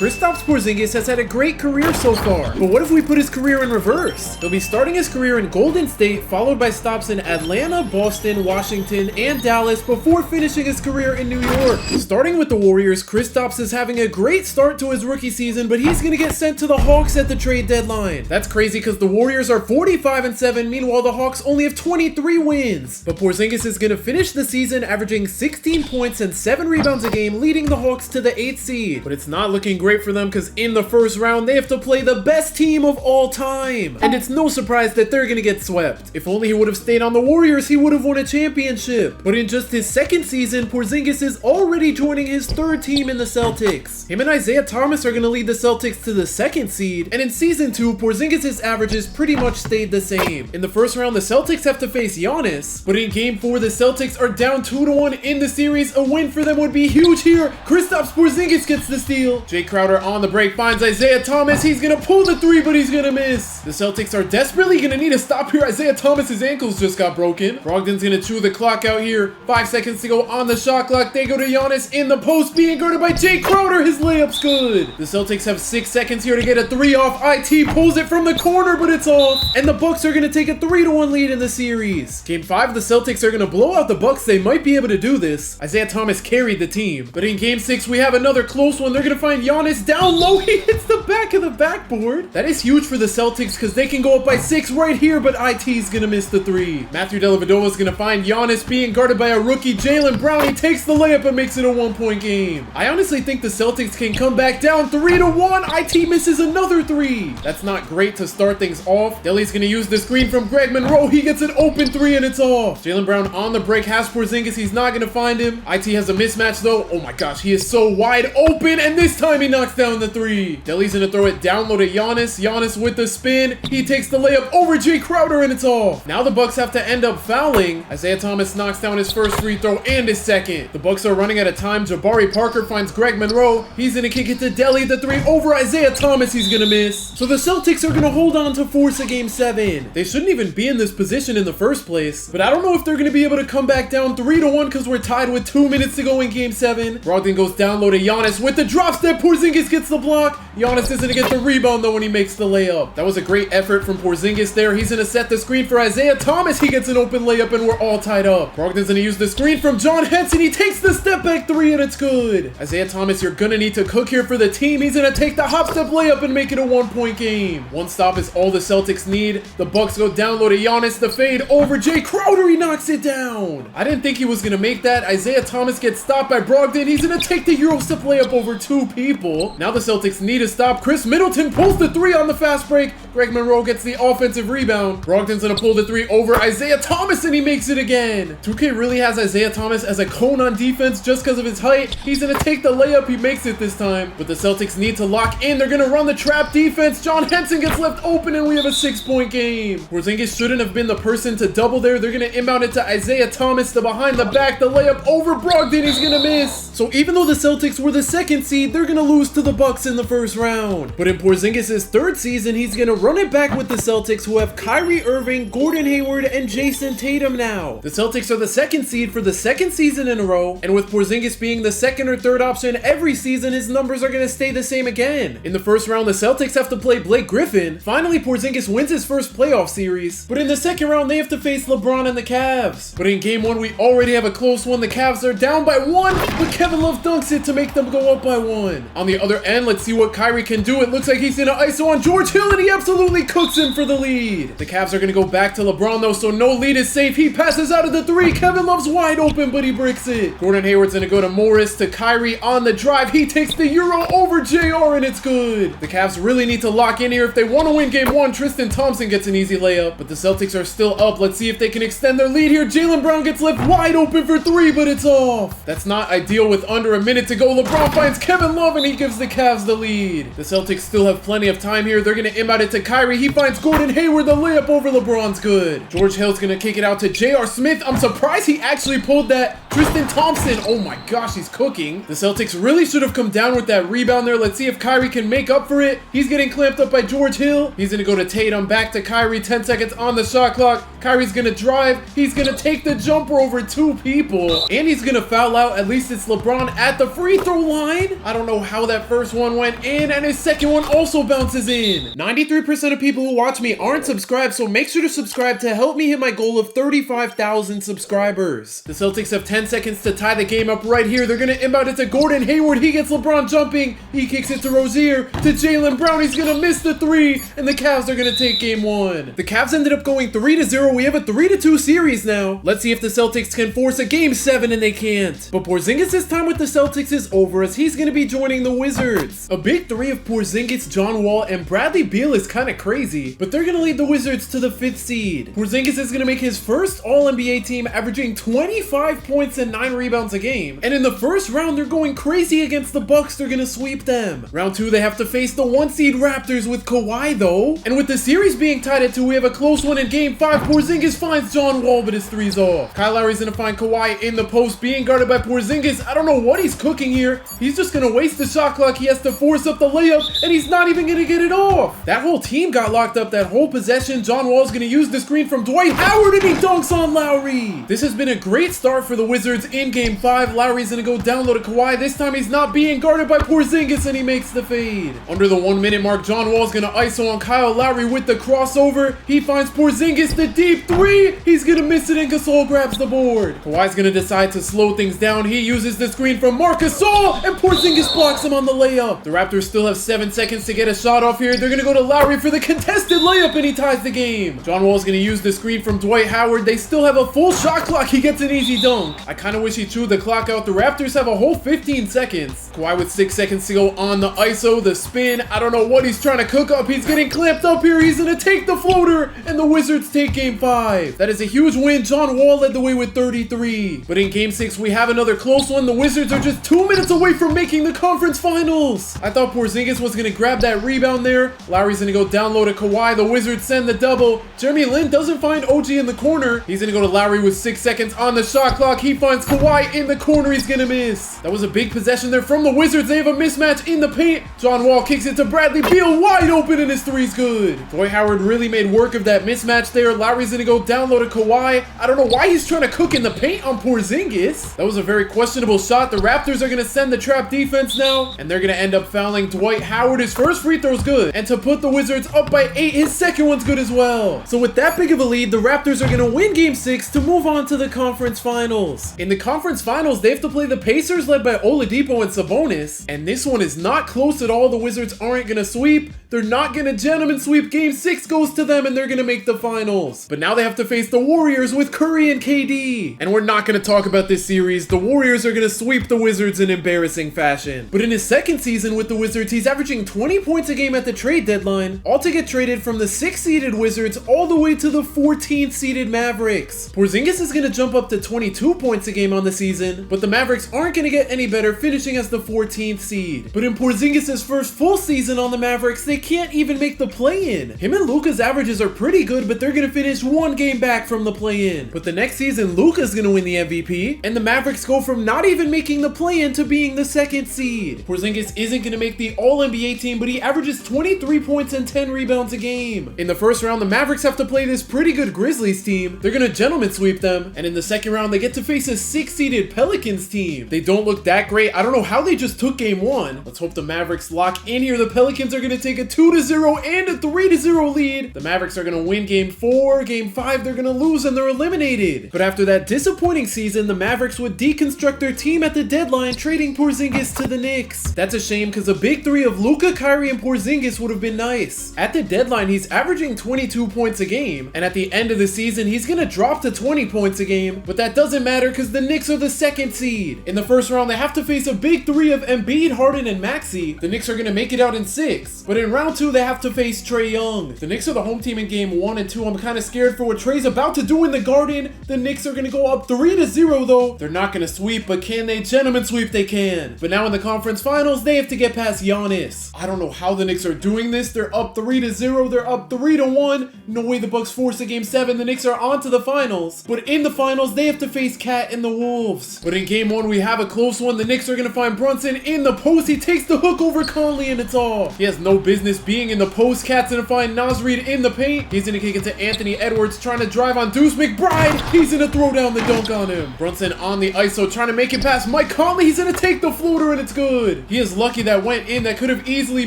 Kristaps Porzingis has had a great career so far, but what if we put his career in reverse? He'll be starting his career in Golden State, followed by stops in Atlanta, Boston, Washington, and Dallas before finishing his career in New York. Starting with the Warriors, Kristaps is having a great start to his rookie season, but he's gonna get sent to the Hawks at the trade deadline. That's crazy because the Warriors are 45-7, meanwhile the Hawks only have 23 wins. But Porzingis is gonna finish the season averaging 16 points and 7 rebounds a game, leading the Hawks to the 8th seed. But it's not looking great for them because in the first round they have to play the best team of all time, and it's no surprise that they're gonna get swept. If only he would have stayed on the Warriors, he would have won a championship. But in just his second season, Porzingis is already joining his third team in the Celtics. Him and Isaiah Thomas are gonna lead the Celtics to the 2nd seed, and in season 2 Porzingis' averages pretty much stayed the same. In the first round the Celtics have to face Giannis, but in game 4 the Celtics are down 2-1 in the series. A win for them would be huge here. Kristaps Porzingis gets the steal. Jay Crowder on the break finds Isaiah Thomas. He's gonna pull the 3, but he's gonna miss. The Celtics are desperately gonna need a stop here. Isaiah Thomas's ankles just got broken. Brogdon's gonna chew the clock out here. 5 seconds to go on the shot clock. They go to Giannis in the post, being guarded by Jay Crowder. His layup's good. The Celtics have 6 seconds here to get a 3 off. IT pulls it from the corner, but it's off. And the Bucks are gonna take a 3-1 lead in the series. Game 5, the Celtics are gonna blow out the Bucks. They might be able to do this. Isaiah Thomas carried the team. But in game 6, we have another close one. They're gonna find Giannis down low. He hits the back of the backboard. That is huge for the Celtics because they can go up by 6 right here, but IT's gonna miss the 3. Matthew Dellavedova's gonna find Giannis being guarded by a rookie, Jalen Brown. He takes the layup and makes it a 1-point game. I honestly think the Celtics can come back down 3-1. IT misses another 3. That's not great to start things off. Delly's gonna use the screen from Greg Monroe. He gets an open 3 and it's off. Jaylen Brown on the break has Porzingis. He's not gonna find him. IT has a mismatch though. Oh my gosh, he is so wide open, and this time he knocks down the 3. Delly's gonna throw it down low to Giannis. Giannis with the spin. He takes the layup over Jay Crowder and it's off. Now the Bucks have to end up fouling. Isaiah Thomas knocks down his first free throw and his second. The Bucks are running out of time. Jabari Parker finds Greg Monroe. He's gonna kick it to Delly. The 3 over Isaiah Thomas. He's gonna miss. So the Celtics are gonna hold on to force a game 7. They shouldn't even be in this position in the first place, but I don't know if they're gonna be able to come back down 3-1 because we're tied with 2 minutes to go in game 7. Brogdon goes down low to Giannis with the drop step. Porzingis gets the block. Giannis isn't gonna get the rebound though when he makes the layup. That was a great effort from Porzingis there. He's gonna set the screen for Isaiah Thomas. He gets an open layup and we're all tied up. Brogdon's gonna use the screen from John Henson. He takes the step back 3 and it's good. Isaiah Thomas, you're gonna need to cook here for the team. He's gonna take the hop step layup and make it a 1-point game. One stop is all the Celtics need. The Bucks go down low to Giannis. The fade over Jay Crowder. He knocks it down. I didn't think he was gonna make that. Isaiah Thomas gets stopped by Brogdon. He's gonna take the Euro step layup over 2 people. Now the Celtics need a stop. Chris Middleton pulls the 3 on the fast break. Greg Monroe gets the offensive rebound. Brogdon's gonna pull the 3 over Isaiah Thomas and he makes it again. 2K really has Isaiah Thomas as a cone on defense just because of his height. He's gonna take the layup. He makes it this time. But the Celtics need to lock in. They're gonna run the trap defense. John Henson gets left open and we have a 6-point game. Porzingis shouldn't have been the person to double there. They're gonna inbound it to Isaiah Thomas. The behind the back. The layup over Brogdon. He's gonna miss. So even though the Celtics were the 2nd seed, they're gonna lose to the Bucks in the first round. But in Porzingis' 3rd season, he's gonna run it back with the Celtics, who have Kyrie, Irving, Gordon Hayward, and Jayson Tatum now. The Celtics are the 2nd seed for the 2nd season in a row, and with Porzingis being the 2nd or 3rd option every season, his numbers are gonna stay the same again. In the first round, the Celtics have to play Blake Griffin. Finally, Porzingis wins his first playoff series, but in the 2nd round, they have to face LeBron and the Cavs. But in game 1, we already have a close one. The Cavs are down by 1, but Kevin Love dunks it to make them go up by 1. On the other end, let's see what Kyrie can do. It looks like he's gonna ISO on George Hill, and he absolutely cooks him for the lead. The Cavs are gonna go back to LeBron though, so no lead is safe. He passes out of the 3. Kevin Love's wide open, but he bricks it. Gordon Hayward's gonna go to Morris to Kyrie on the drive. He takes the Euro over JR, and it's good. The Cavs really need to lock in here if they want to win game 1. Tristan Thompson gets an easy layup, but the Celtics are still up. Let's see if they can extend their lead here. Jaylen Brown gets left wide open for 3, but it's off. That's not ideal with under a minute to go. LeBron finds Kevin Love, and he gives the Cavs the lead. lead. The Celtics still have plenty of time here. They're going to inbound it to Kyrie. He finds Gordon Hayward. The layup over LeBron's good. George Hill's going to kick it out to J.R. Smith. I'm surprised he actually pulled that. Tristan Thompson. Oh my gosh, he's cooking. The Celtics really should have come down with that rebound there. Let's see if Kyrie can make up for it. He's getting clamped up by George Hill. He's going to go to Tatum. Back to Kyrie. 10 seconds on the shot clock. Kyrie's going to drive. He's going to take the jumper over two people. And he's going to foul out. At least it's LeBron at the free throw line. I don't know how that first one went in. And his second one also bounces in. 93% of people who watch me aren't subscribed. So make sure to subscribe to help me hit my goal of 35,000 subscribers. The Celtics have 10 seconds to tie the game up right here. They're going to inbound it to Gordon Hayward. He gets LeBron jumping. He kicks it to Rozier. To Jaylen Brown. He's going to miss the three. And the Cavs are going to take game one. The Cavs ended up going 3-0. We have a 3-2 series now. Let's see if the Celtics can force a game 7, and they can't. But Porzingis' time with the Celtics is over, as he's going to be joining the Wizards. A big three of Porzingis, John Wall, and Bradley Beal is kind of crazy, but they're going to lead the Wizards to the 5th seed. Porzingis is going to make his first All-NBA team, averaging 25 points and 9 rebounds a game. And in the first round, they're going crazy against the Bucks. They're going to sweep them. Round 2, they have to face the 1 seed Raptors with Kawhi, though. And with the series being tied at 2, we have a close one in game 5. Porzingis finds John Wall, but his three's off. Kyle Lowry's going to find Kawhi in the post, being guarded by Porzingis. I don't know what he's cooking here. He's just going to waste the shot clock. He has to force up the layup, and he's not even going to get it off. That whole team got locked up that whole possession. John Wall's going to use the screen from Dwight Howard, and he dunks on Lowry. This has been a great start for the Wizards in game 5. Lowry's going to go down low to Kawhi. This time he's not being guarded by Porzingis, and he makes the fade. Under the 1 minute mark, John Wall's going to ISO on Kyle Lowry with the crossover. He finds Porzingis, the deep three. He's going to miss it, and Gasol grabs the board. Kawhi's going to decide to slow things down. He uses the screen from Marc Gasol, and Porzingis blocks him on the layup. The Raptors still have 7 seconds to get a shot off here. They're going to go to Lowry for the contested layup, and he ties the game. John Wall's going to use the screen from Dwight Howard. They still have a full shot clock. He gets an easy dunk. I kind of wish he threw the clock out. The Raptors have a whole 15 seconds. Kawhi with 6 seconds to go on the ISO, the spin. I don't know what he's trying to cook up. He's getting clamped up here. He's going to take the floater, and the Wizards take game 5. That is a huge win. John Wall led the way with 33. But in game 6, we have another close one. The Wizards are just 2 minutes away from making the conference finals. I thought Porzingis was going to grab that rebound there. Lowry's going to go down low to Kawhi. The Wizards send the double. Jeremy Lin doesn't find OG in the corner. He's going to go to Lowry with 6 seconds on the shot clock. He finds Kawhi in the corner. He's going to miss. That was a big possession there from the Wizards. They have a mismatch in the paint. John Wall kicks it to Bradley Beal, wide open, and his three's good. Dwight Howard really made work of that mismatch there. Lowry's going to go down low to Kawhi. I don't know why he's trying to cook in the paint on Porzingis. That was a very questionable shot. The Raptors are going to send the trap defense now, and they're going to end up fouling Dwight Howard. His first free throw's good, and to put the Wizards up by 8, his second one's good as well. So with that big of a lead, the Raptors are going to win game 6 to move on to the conference finals. In the conference finals, they have to play the Pacers led by Oladipo and Sabonis, and this one is not close at all. The Wizards aren't going to sweep. They're not going to gentlemen sweep. Game 6 goes to them, and they're going to make the finals. But now they have to face the Warriors with Curry and KD. And we're not going to talk about this series. The Warriors are going to sweep the Wizards in embarrassing fashion. But in his second season with the Wizards, he's averaging 20 points a game at the trade deadline, all to get traded from the 6th-seeded Wizards all the way to the 14th-seeded Mavericks. Porzingis is going to jump up to 22 points a game on the season, but the Mavericks aren't going to get any better, finishing as the 14th seed. But in Porzingis' first full season on the Mavericks, they can't even make the play-in. Him and Luka's averages are pretty good, but they're going to finish 1 game back from the play-in. But the next season, Luka's going to win the MVP, and the Mavericks go from not even making the play-in to being the 2nd seed. Porzingis isn't going to make the All-NBA team, but he averages 23 points and 10 rebounds a game. In the first round, the Mavericks have to play this pretty good Grizzlies team. They're going to gentleman sweep them, and in the second round, they get to face a 6th-seeded Pelicans team. They don't look that great. I don't know how they just took game 1. Let's hope the Mavericks lock in here. The Pelicans are going to take a 2-0 and a 3-0 lead. The Mavericks are going to win game 4. Game 5, they're going to lose, and they're eliminated. But after that disappointing season, the Mavericks would deconstruct their team at the deadline, trading Porzingis to the Knicks. That's a shame, because a big 3 of Luka, Kyrie, and Porzingis would have been nice. At the deadline, he's averaging 22 points a game, and at the end of the season, he's going to drop to 20 points a game, but that doesn't matter because the Knicks are the 2nd seed. In the first round, they have to face a big 3 of Embiid, Harden, and Maxey. The Knicks are going to make it out in 6, but in round 2, they have to face Trae Young. The Knicks are the home team in game 1 and 2. I'm kind of scared for what Trae's about to do in the Garden. The Knicks are going to go up 3-0 though. They're not going to sweep, but can they? Gentlemen sweep, they can. But now in the conference finals, they have to get past pass Giannis. I don't know how the Knicks are doing this. They're up 3-0. They're up 3-1. No way the Bucks force a game 7. The Knicks are on to the finals. But in the finals, they have to face Cat and the Wolves. But in game 1, we have a close one. The Knicks are going to find Brunson in the post. He takes the hook over Conley and it's off. He has no business being in the post. Cat's going to find Naz Reid in the paint. He's going to kick it to Anthony Edwards trying to drive on Deuce McBride. He's going to throw down the dunk on him. Brunson on the ISO trying to make it past Mike Conley. He's going to take the floater and it's good. He is lucky that went in. That could have easily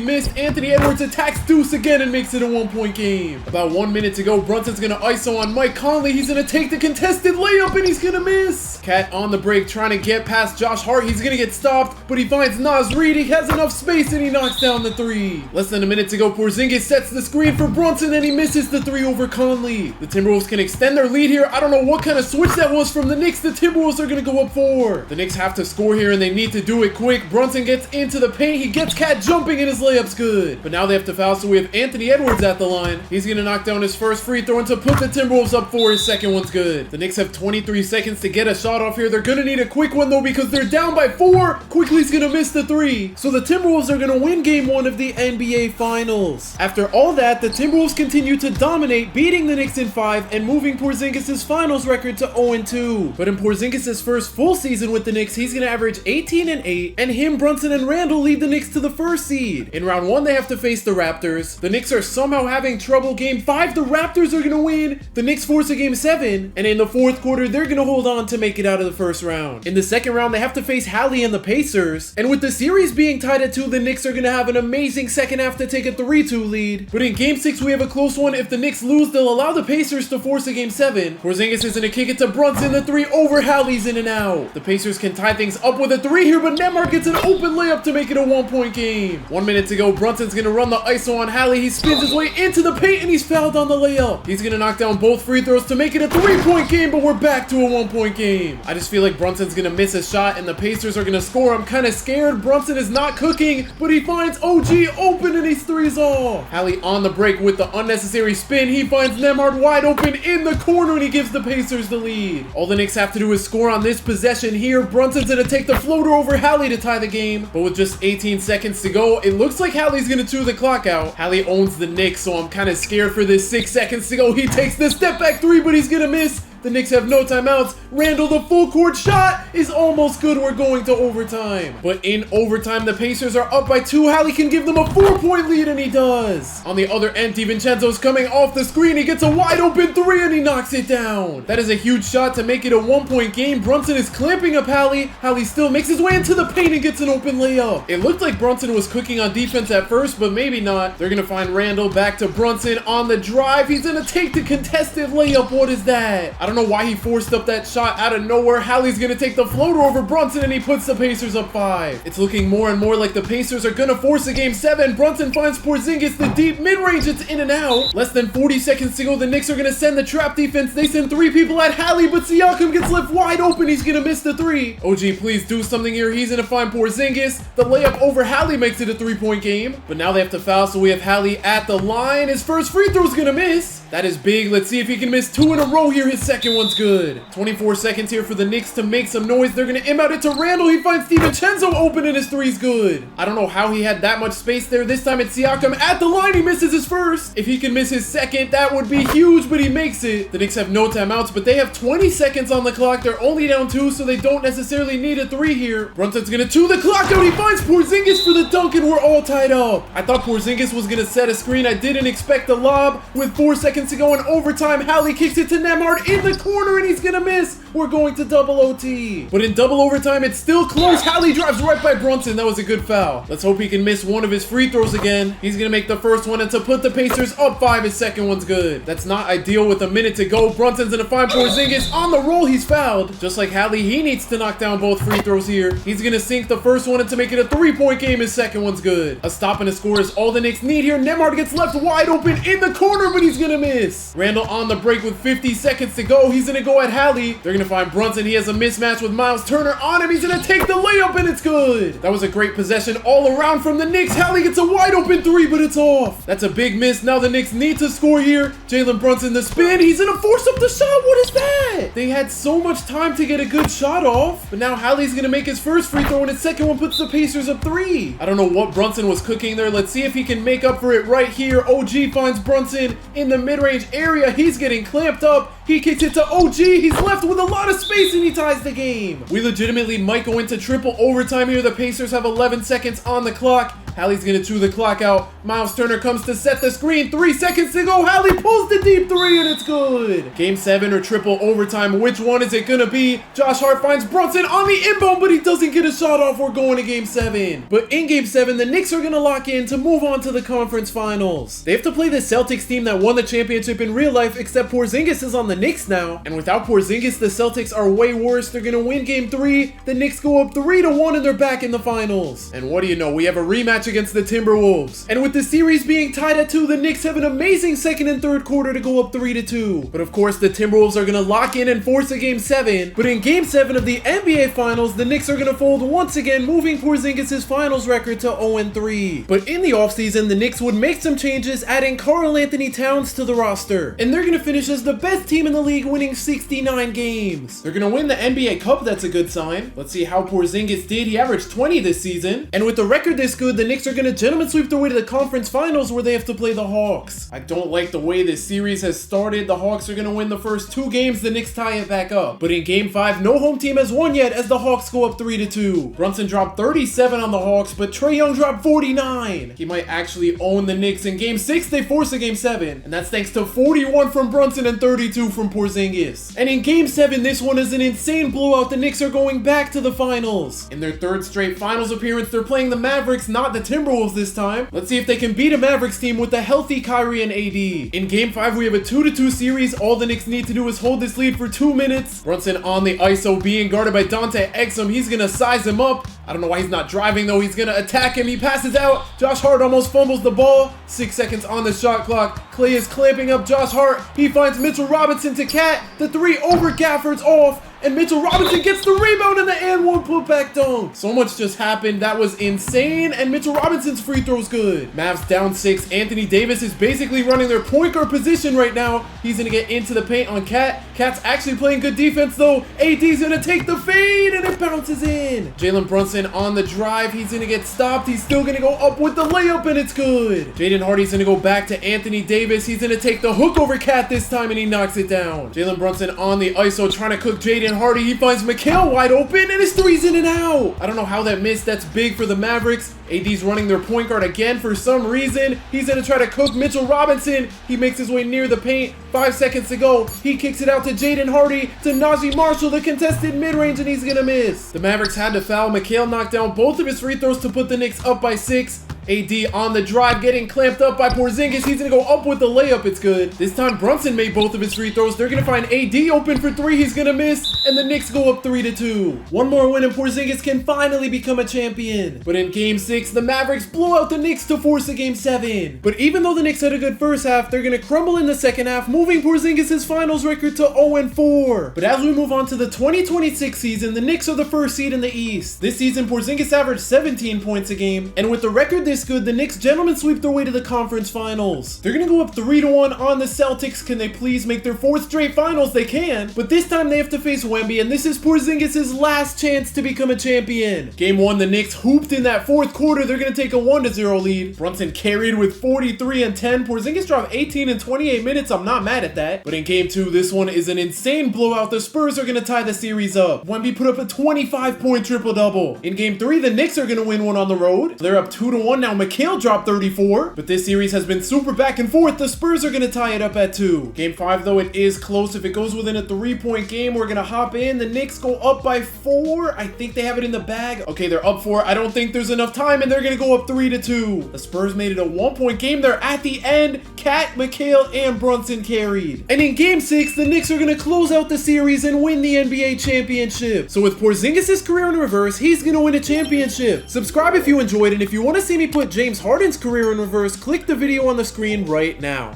missed. Anthony Edwards attacks Deuce again and makes it a 1-point game. About 1 minute to go. Brunson's going to ISO on Mike Conley. He's going to take the contested layup and he's going to miss. Cat on the break trying to get past Josh Hart. He's going to get stopped, but he finds Naz Reid. He has enough space and he knocks down the 3. Less than a minute to go. Porzingis sets the screen for Brunson and he misses the 3 over Conley. The Timberwolves can extend their lead here. I don't know what kind of switch that was from the Knicks. The Timberwolves are going to go up 4. The Knicks have to score here and they need to do it quick. Brunson gets into the paint. He gets Cat jumping and his layup's good. But now they have to foul, so we have Anthony Edwards at the line. He's going to knock down his first free throw and to put the Timberwolves up 4. His second one's good. The Knicks have 23 seconds to get a shot off here. They're going to need a quick one though because they're down by 4. Quickly's going to miss the 3. So the Timberwolves are going to win game 1 of the NBA Finals. After all that, the Timberwolves continue to dominate, beating the Knicks in 5 and moving Porzingis' finals record to 0-2. But in Porzingis' first full season with the Knicks, he's going to average 18-8, and him, Brunson, and Randall lead the Knicks to the first seed. In round 1, they have to face the Raptors. The Knicks are somehow having trouble. Game 5, the Raptors are going to win. The Knicks force a game 7, and in the fourth quarter, they're going to hold on to make it out of the first round. In the second round, they have to face Hallie and the Pacers, and with the series being tied at 2, the Knicks are going to have an amazing second half to take a 3-2 lead. But in game 6, we have a close one. If the Knicks lose, they'll allow the Pacers to force a game 7. Porzingis is going to kick it to Brunson. The 3 over Hallie's in and out. The Pacers can tie things up with a 3 here, but Nembhard gets an open layup to make it a 1-point game. 1 minute to go. Brunson's going to run the ISO on Hallie. He spins his way into the paint and he's fouled on the layup. He's going to knock down both free throws to make it a 3-point game, but we're back to a 1-point game. I just feel like Brunson's going to miss a shot and the Pacers are going to score. I'm kind of scared. Brunson is not cooking, but he finds OG open and he's 3s off. Hallie on the break with the unnecessary spin. He finds Nembhard wide open in the corner and he gives the Pacers the lead. All the Knicks have to do is score on this possession here. Brunson's going to take the floater over Hallie to tie the game, but with just 18 seconds to go, it looks like Hallie's going to chew the clock out. Hallie owns the Knicks, so I'm kind of scared for this. 6 seconds to go. He takes the step back 3, but he's going to miss. The Knicks have no timeouts. Randall, the full court shot is almost good. We're going to overtime. But in overtime, the Pacers are up by 2. Hallie can give them a 4-point lead, and he does. On the other end, DiVincenzo's coming off the screen. He gets a wide open 3, and he knocks it down. That is a huge shot to make it a 1-point game. Brunson is clamping up Hallie. Hallie still makes his way into the paint and gets an open layup. It looked like Brunson was cooking on defense at first, but maybe not. They're going to find Randall back to Brunson on the drive. He's going to take the contested layup. What is that? I don't know why he forced up that shot out of nowhere. Hallie's gonna take the floater over Brunson and he puts the Pacers up 5. It's looking more and more like the Pacers are gonna force a game 7. Brunson finds Porzingis the deep mid-range. It's in and out. Less than 40 seconds to go. The Knicks are gonna send the trap defense. They send 3 people at Hallie, but Siakam gets left wide open. He's gonna miss the 3. OG, please do something here. He's gonna find Porzingis. The layup over Hallie makes it a 3-point game, but now they have to foul, so we have Hallie at the line. His first free throw's gonna miss. That is big. Let's see if he can miss 2 in a row here. His second one's good. 24 seconds here for the Knicks to make some noise. They're going to inbound it to Randall. He finds DiVincenzo open and his 3's good. I don't know how he had that much space there. This time it's Siakam at the line. He misses his first. If he can miss his second, that would be huge, but he makes it. The Knicks have no timeouts, but they have 20 seconds on the clock. They're only down 2, so they don't necessarily need a 3 here. Brunson's going to chew the clock out. He finds Porzingis for the dunk, and we're all tied up. I thought Porzingis was going to set a screen. I didn't expect the lob. With 4 seconds to go in overtime, Hallie kicks it to Nembhard in the corner, and he's going to miss. We're going to double OT. But in double overtime, it's still close. Hallie drives right by Brunson. That was a good foul. Let's hope he can miss one of his free throws again. He's going to make the first one, and to put the Pacers up 5, his second one's good. That's not ideal with a minute to go. Brunson's going to find Porzingis on the roll. He's fouled. Just like Hallie, he needs to knock down both free throws here. He's going to sink the first one, and to make it a 3-point game, his second one's good. A stop and a score is all the Knicks need here. Nembhard gets left wide open in the corner, but he's going to miss. Randall on the break with 50 seconds to go. He's going to go at Hallie. They're going gonna find Brunson. He has a mismatch with Miles Turner on him. He's gonna take the layup, and it's good. That was a great possession all around from the Knicks. Hallie gets a wide open three, but it's off. That's a big miss. Now the Knicks need to score here. Jalen Brunson, the spin. He's gonna force up the shot. What is that? They had so much time to get a good shot off, but now Hallie's gonna make his first free throw, and his second one puts the Pacers up 3. I don't know what Brunson was cooking there. Let's see if he can make up for it right here. OG finds Brunson in the mid-range area. He's getting clamped up. He kicks it to OG. He's left with a lot of space, and he ties the game. We legitimately might go into triple overtime here. The Pacers have 11 seconds on the clock. Hallie's gonna chew the clock out. Miles Turner comes to set the screen. 3 seconds to go. Hallie pulls the deep 3, and it's good. Game 7 or triple overtime. Which one is it gonna be? Josh Hart finds Brunson on the inbound, but he doesn't get a shot off. We're going to game 7. But in game 7, the Knicks are gonna lock in to move on to the conference finals. They have to play the Celtics team that won the championship in real life, except Porzingis is on the Knicks now. And without Porzingis, the Celtics are way worse. They're gonna win game 3. The Knicks go up 3-1, and they're back in the finals. And what do you know? We have a rematch against the Timberwolves. And with the series being tied at 2, the Knicks have an amazing second and third quarter to go up 3-2. But of course, the Timberwolves are gonna lock in and force a game 7. But in game 7 of the NBA Finals, the Knicks are gonna fold once again, moving Porzingis' finals record to 0-3. But in the offseason, the Knicks would make some changes, adding Karl Anthony Towns to the roster. And they're gonna finish as the best team in the league, winning 69 games. They're gonna win the NBA Cup. That's a good sign. Let's see how Porzingis did. He averaged 20 this season. And with the record this good, the Knicks are gonna gentlemen sweep their way to the conference finals, where they have to play the Hawks. I don't like the way this series has started. The Hawks are gonna win the first 2 games. The Knicks tie it back up. But in game 5, no home team has won yet, as the Hawks go up 3-2. Brunson dropped 37 on the Hawks, but Trae Young dropped 49. He might actually own the Knicks. In game 6, they force a game 7, and that's thanks to 41 from Brunson and 32 from Porzingis. And in game 7, this one is an insane blowout. The Knicks are going back to the finals. In their 3rd straight finals appearance, they're playing the Mavericks, not the Timberwolves this time. Let's see if they can beat a Mavericks team with a healthy Kyrie and AD. In game 5, we have a 2-2 series. All the Knicks need to do is hold this lead for 2 minutes. Brunson on the ISO, being guarded by Dante Exum. He's gonna size him up. I don't know why he's not driving though. He's gonna attack him. He passes out. Josh Hart almost fumbles the ball. 6 seconds on the shot clock. Clay is clamping up Josh Hart. He finds Mitchell Robinson to Cat. The 3 over Gafford's off. And Mitchell Robinson gets the rebound and the and one putback dunk. So much just happened. That was insane. And Mitchell Robinson's free throw's good. Mavs down 6. Anthony Davis is basically running their point guard position right now. He's going to get into the paint on Cat. Cat's actually playing good defense though. AD's going to take the fade and it bounces in. Jalen Brunson on the drive. He's going to get stopped. He's still going to go up with the layup and it's good. Jaden Hardy's going to go back to Anthony Davis. He's going to take the hook over Cat this time and he knocks it down. Jalen Brunson on the ISO trying to cook Jaden Hardy. He finds Mikal wide open and his three's in and out. I don't know how that missed. That's big for the Mavericks. AD's running their point guard again for some reason. He's going to try to cook Mitchell Robinson. He makes his way near the paint. 5 seconds to go. He kicks it out to Jaden Hardy, to Najee Marshall, the contested mid-range, and he's going to miss. The Mavericks had to foul. Mikal knocked down both of his free throws to put the Knicks up by 6. AD on the drive, getting clamped up by Porzingis. He's going to go up with the layup. It's good. This time, Brunson made both of his free throws. They're going to find AD open for 3. He's going to miss, and the Knicks go up 3-2. One more win, and Porzingis can finally become a champion. But in Game 6, the Mavericks blow out the Knicks to force a Game 7. But even though the Knicks had a good first half, they're going to crumble in the second half, moving Porzingis' finals record to 0-4. But as we move on to the 2026 season, the Knicks are the first seed in the East. This season, Porzingis averaged 17 points a game, and with the record this good, the Knicks gentlemen sweep their way to the conference finals. They're gonna go up 3-1 on the Celtics. Can they please make their 4th straight finals? They can, but this time they have to face Wemby, and this is Porzingis' last chance to become a champion. Game 1, the Knicks hooped in that 4th quarter. They're gonna take a 1-0 lead. Brunson carried with 43 and 10. Porzingis dropped 18 in 28 minutes. I'm not mad at that. But in Game 2, this one is an insane blowout. The Spurs are gonna tie the series up. Wemby put up a 25-point triple-double. In Game 3, the Knicks are gonna win one on the road. They're up 2-1 now. Mikal dropped 34, but this series has been super back and forth. The Spurs are going to tie it up at 2. Game 5, though, it is close. If it goes within a 3-point game, we're going to hop in. The Knicks go up by 4. I think they have it in the bag. Okay, they're up 4. I don't think there's enough time, and they're going to go up 3-2. The Spurs made it a 1-point game. They're at the end. Cat, Mikal, and Brunson carried. And in Game 6, the Knicks are going to close out the series and win the NBA championship. So with Porzingis' career in reverse, he's going to win a championship. Subscribe if you enjoyed, and if you want to see me put James Harden's career in reverse, click the video on the screen right now.